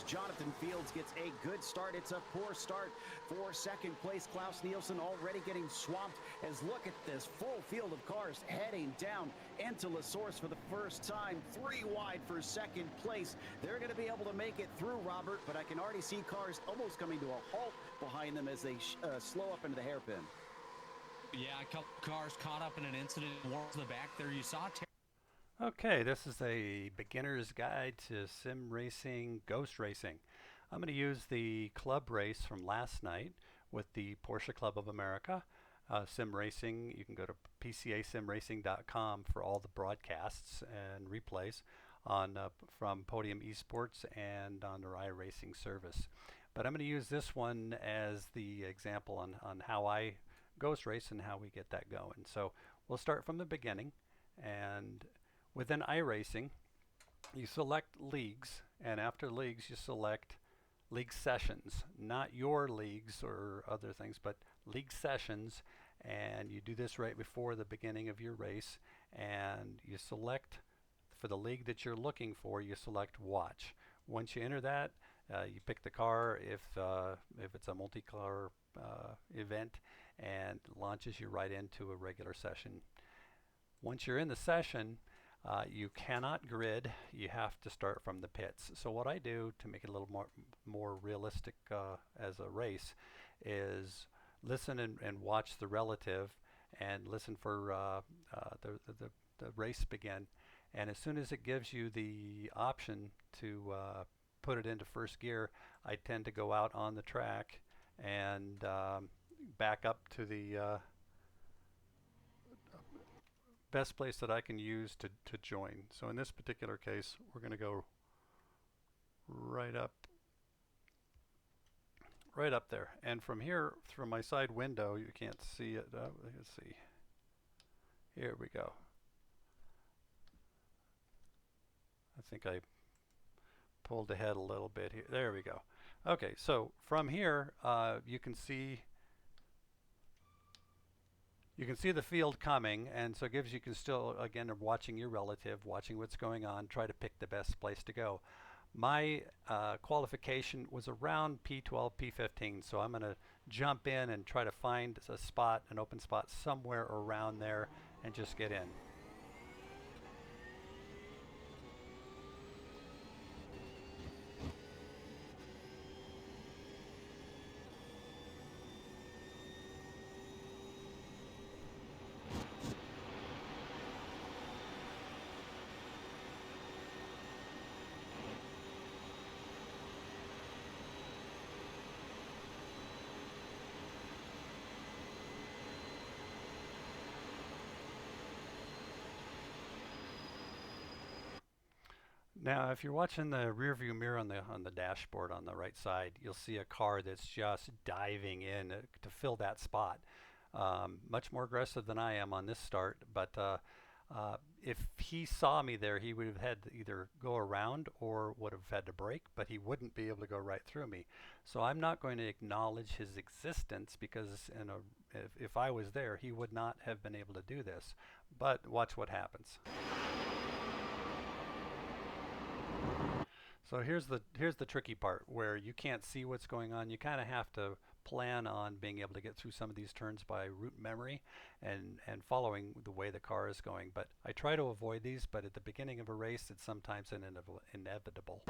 as Jonathan Fields gets a good start. It's a poor start for second place. Klaus Nielsen already getting swamped as look at this full field of cars heading down into La Source for the first time. 3 wide for second place. They're going to be able to make it through, Robert, but I can already see cars almost coming to a halt behind them as they slow up into the hairpin. Yeah, a couple cars caught up in an incident towards the back there. You saw. Okay, this is a beginner's guide to sim racing, ghost racing. I'm going to use the club race from last night with the Porsche Club of America. Sim racing, you can go to pcasimracing.com for all the broadcasts and replays on from Podium eSports and on their iRacing service. But I'm going to use this one as the example on how I ghost race and how we get that going. So we'll start from the beginning, and within iRacing, you select leagues, and after leagues, you select league sessions, not your leagues or other things, but league sessions, and you do this right before the beginning of your race, and you select for the league that you're looking for, you select watch. Once you enter that, you pick the car if it's a multi-car event, and launches you right into a regular session. Once you're in the session, you cannot grid. You have to start from the pits. So what I do to make it a little more realistic as a race is listen and watch the relative, and listen for the race begin. And as soon as it gives you the option to put it into first gear, I tend to go out on the track and back up to the best place that I can use to join. So in this particular case, we're going to go right up there, and from here, from my side window, you can't see it. Let's see. Here we go. I think I pulled ahead a little bit here. There we go. Okay, so from here, you can see the field coming, and so it gives you can still, again, watching your relative, watching what's going on, try to pick the best place to go. My qualification was around P12, P15, so I'm going to jump in and try to find a spot, an open spot somewhere around there, and just get in. Now, if you're watching the rear view mirror on the dashboard on the right side, you'll see a car that's just diving in to fill that spot. Much more aggressive than I am on this start, but if he saw me there, he would have had to either go around or would have had to brake, but he wouldn't be able to go right through me. So I'm not going to acknowledge his existence, because if I was there, he would not have been able to do this. But watch what happens. So here's the tricky part, where you can't see what's going on. You kind of have to plan on being able to get through some of these turns by route memory and following the way the car is going. But I try to avoid these, but at the beginning of a race, it's sometimes inevitable.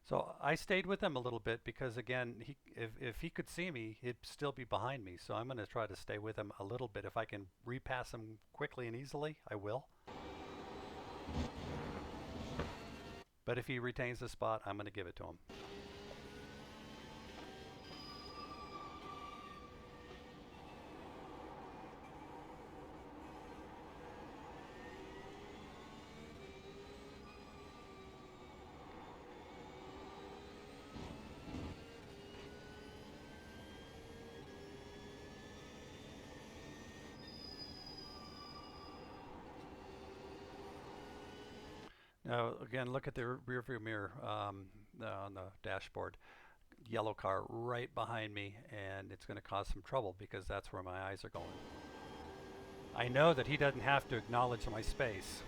So I stayed with him a little bit because, again, if he could see me, he'd still be behind me. So I'm going to try to stay with him a little bit. If I can repass him quickly and easily, I will. But if he retains the spot, I'm going to give it to him. Now, again, look at the rear view mirror on the dashboard. Yellow car right behind me, and it's going to cause some trouble because that's where my eyes are going. I know that he doesn't have to acknowledge my space.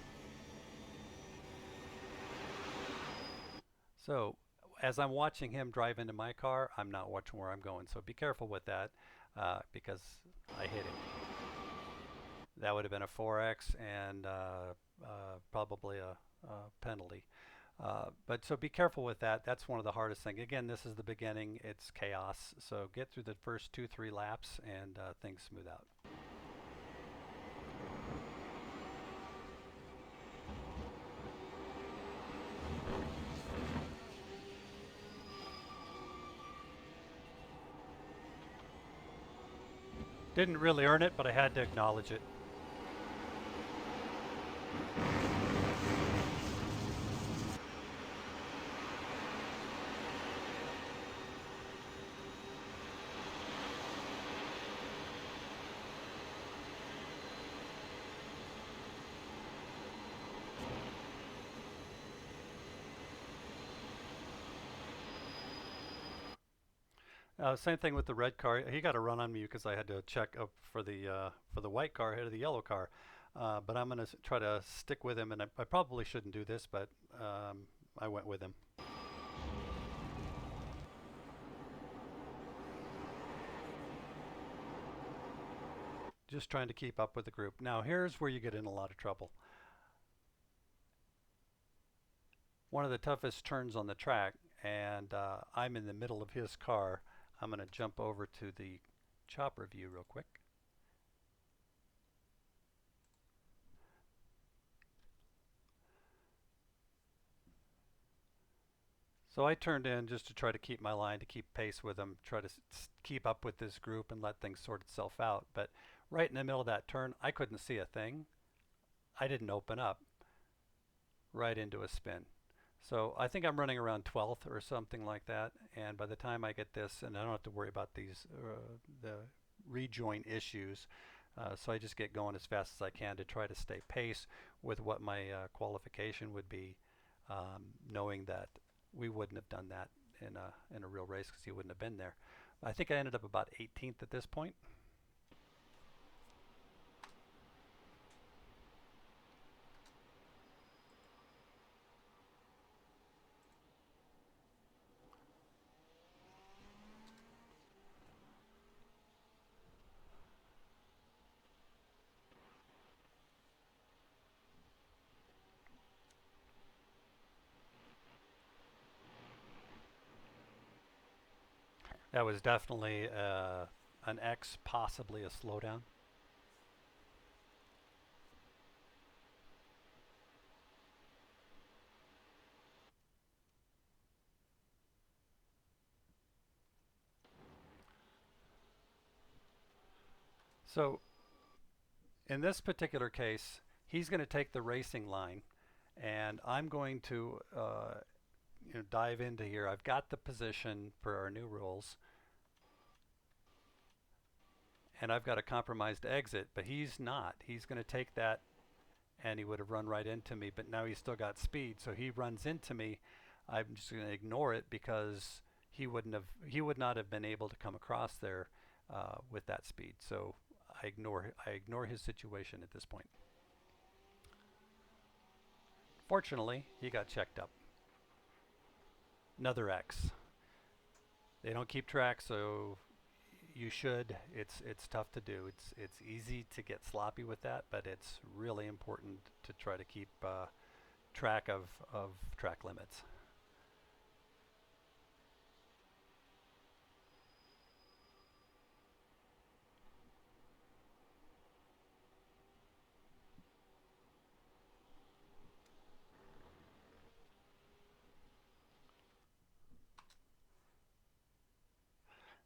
So as I'm watching him drive into my car, I'm not watching where I'm going. So be careful with that because I hit him. That would have been a 4X and probably a penalty. But so be careful with that. That's one of the hardest things. Again, this is the beginning. It's chaos. So get through the first 2-3 laps and things smooth out. Didn't really earn it, but I had to acknowledge it. Same thing with the red car. He got a run on me because I had to check up for the white car ahead of the yellow car. But I'm going to try to stick with him, and I probably shouldn't do this, but I went with him. Just trying to keep up with the group. Now here's where you get in a lot of trouble. One of the toughest turns on the track, and I'm in the middle of his car. I'm going to jump over to the chopper view real quick. So I turned in just to try to keep my line, to keep pace with them, try to keep up with this group and let things sort itself out. But right in the middle of that turn, I couldn't see a thing. I didn't open up right into a spin. So I think I'm running around 12th or something like that. And by the time I get this, and I don't have to worry about these the rejoin issues, so I just get going as fast as I can to try to stay pace with what my qualification would be, knowing that we wouldn't have done that in a real race because he wouldn't have been there. I think I ended up about 18th at this point. That was definitely an X, possibly a slowdown. So in this particular case, he's going to take the racing line, and I'm going to dive into here. I've got the position per our new rules, and I've got a compromised exit, but he's not. He's going to take that, and he would have run right into me, but now he's still got speed, so he runs into me. I'm just going to ignore it because he would not have been able to come across there with that speed. So I ignore his situation at this point. Fortunately, he got checked up. Another X. They don't keep track, so you should. It's tough to do. It's easy to get sloppy with that, but it's really important to try to keep track of track limits.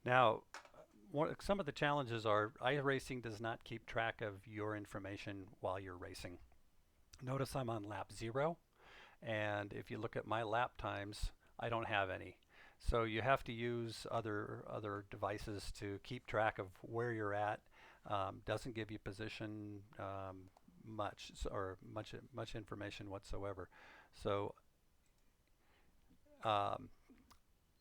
Now, some of the challenges are iRacing does not keep track of your information while you're racing. Notice I'm on lap 0, and if you look at my lap times, I don't have any. So you have to use other devices to keep track of where you're at. Doesn't give you position much information whatsoever. So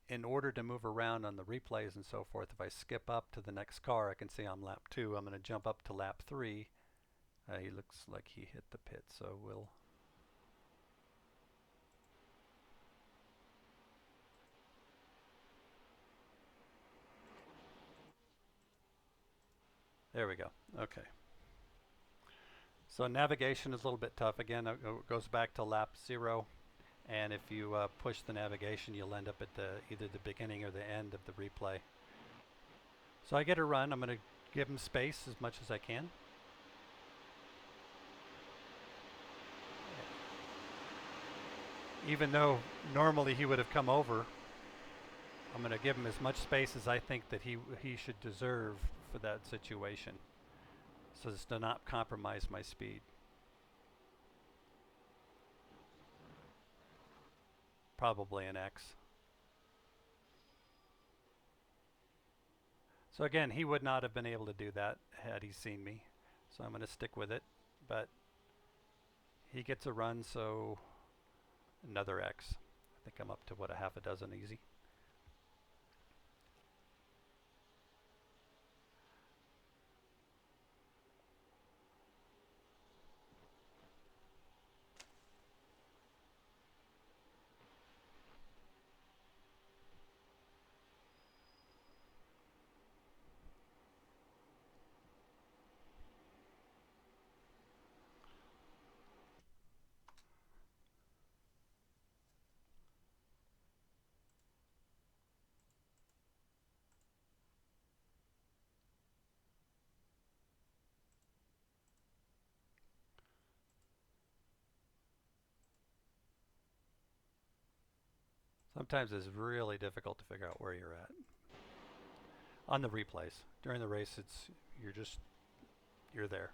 in order to move around on the replays and so forth, if I skip up to the next car, I can see I'm lap 2. I'm going to jump up to lap 3 He looks like he hit the pit, so we'll... There we go. Okay. So navigation is a little bit tough. Again, it goes back to lap 0. And if you push the navigation, you'll end up at either the beginning or the end of the replay. So I get a run. I'm going to give him space as much as I can. Even though normally he would have come over, I'm going to give him as much space as I think that he should deserve for that situation, so as to not compromise my speed. Probably an X. So again, he would not have been able to do that had he seen me. So I'm going to stick with it. But he gets a run, so another X. I think I'm up to, what, a half a dozen easy. Sometimes it's really difficult to figure out where you're at on the replays. During the race, you're there.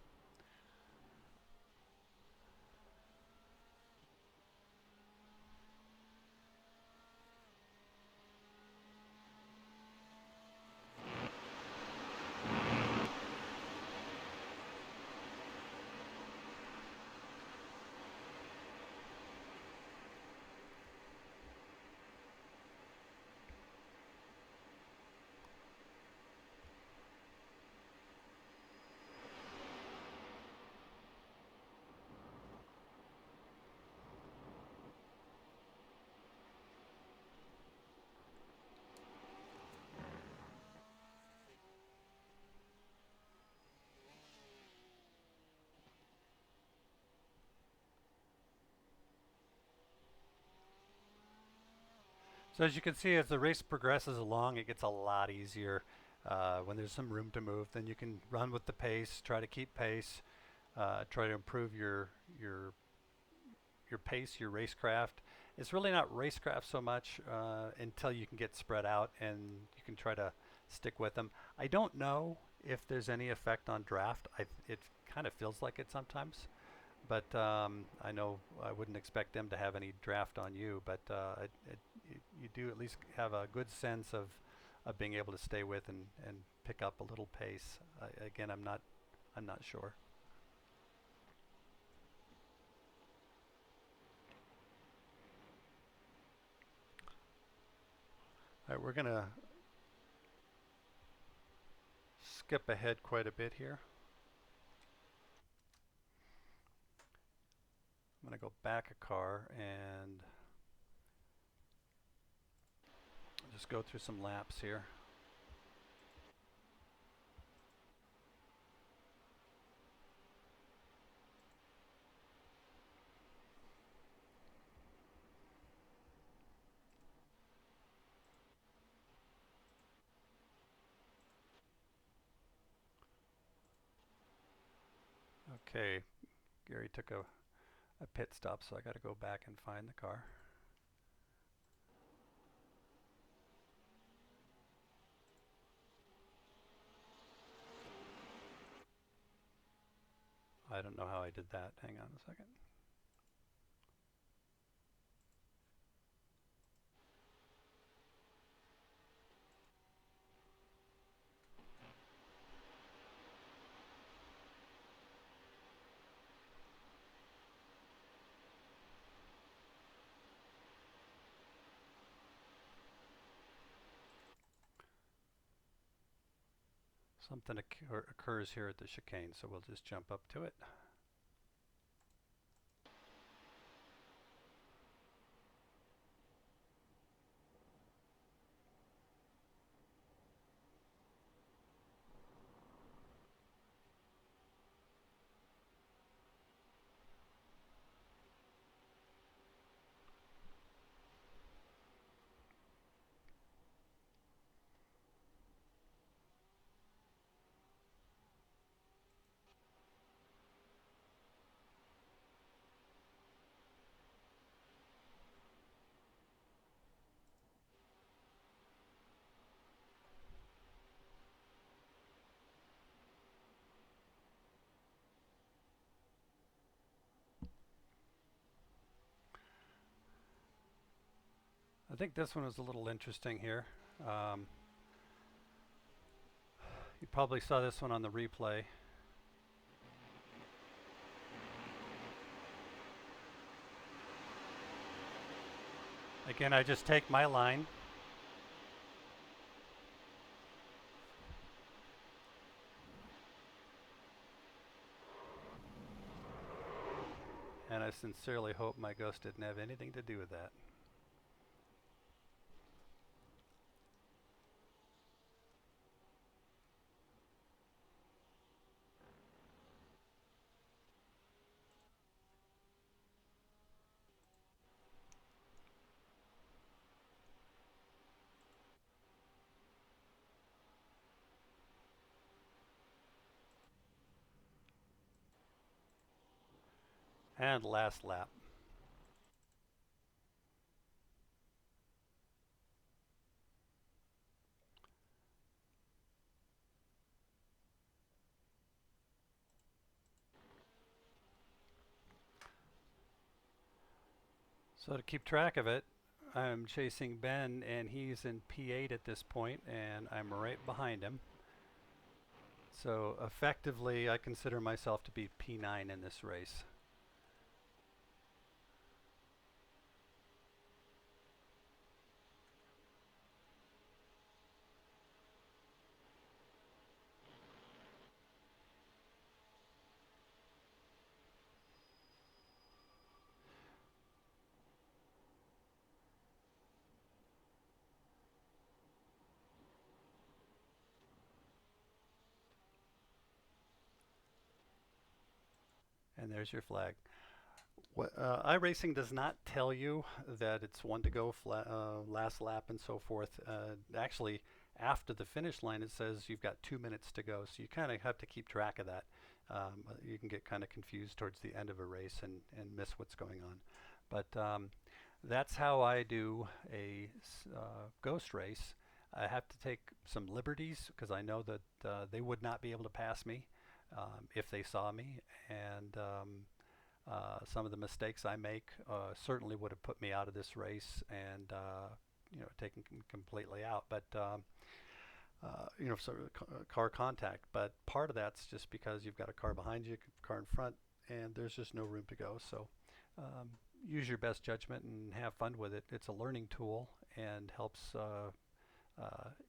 So as you can see, as the race progresses along, it gets a lot easier. When there's some room to move, then you can run with the pace, try to keep pace, try to improve your pace, your racecraft. It's really not racecraft so much until you can get spread out and you can try to stick with them. I don't know if there's any effect on draft. It kind of feels like it sometimes. But I know I wouldn't expect them to have any draft on you, but you do at least have a good sense of being able to stay with and pick up a little pace. Again, I'm not sure. All right, we're gonna skip ahead quite a bit here. I'm going to go back a car and just go through some laps here. Okay, Gary took a pit stop, so I got to go back and find the car. I don't know how I did that. Hang on a second. Something occurs here at the chicane, so we'll just jump up to it. I think this one was a little interesting here. You probably saw this one on the replay. Again, I just take my line. And I sincerely hope my ghost didn't have anything to do with that. And last lap. So to keep track of it, I'm chasing Ben, and he's in P8 at this point, and I'm right behind him. So effectively, I consider myself to be P9 in this race. And there's your flag. iRacing does not tell you that it's one to go, last lap, and so forth. Actually, after the finish line, it says you've got 2 minutes to go. So you kind of have to keep track of that. You can get kind of confused towards the end of a race and miss what's going on. But that's how I do a ghost race. I have to take some liberties because I know that they would not be able to pass me if they saw me, and some of the mistakes I make certainly would have put me out of this race and taken completely out. But sort of car contact. But part of that's just because you've got a car behind you, a car in front, and there's just no room to go. So use your best judgment and have fun with it. It's a learning tool and helps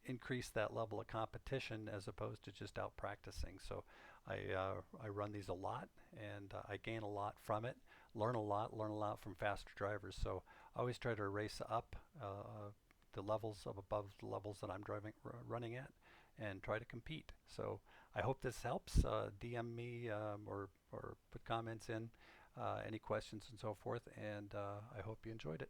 increase that level of competition as opposed to just out practicing. So I run these a lot, and I gain a lot from it, learn a lot from faster drivers. So I always try to race up the levels of above the levels that I'm running at, and try to compete. So I hope this helps. DM me or put comments in, any questions and so forth, and I hope you enjoyed it.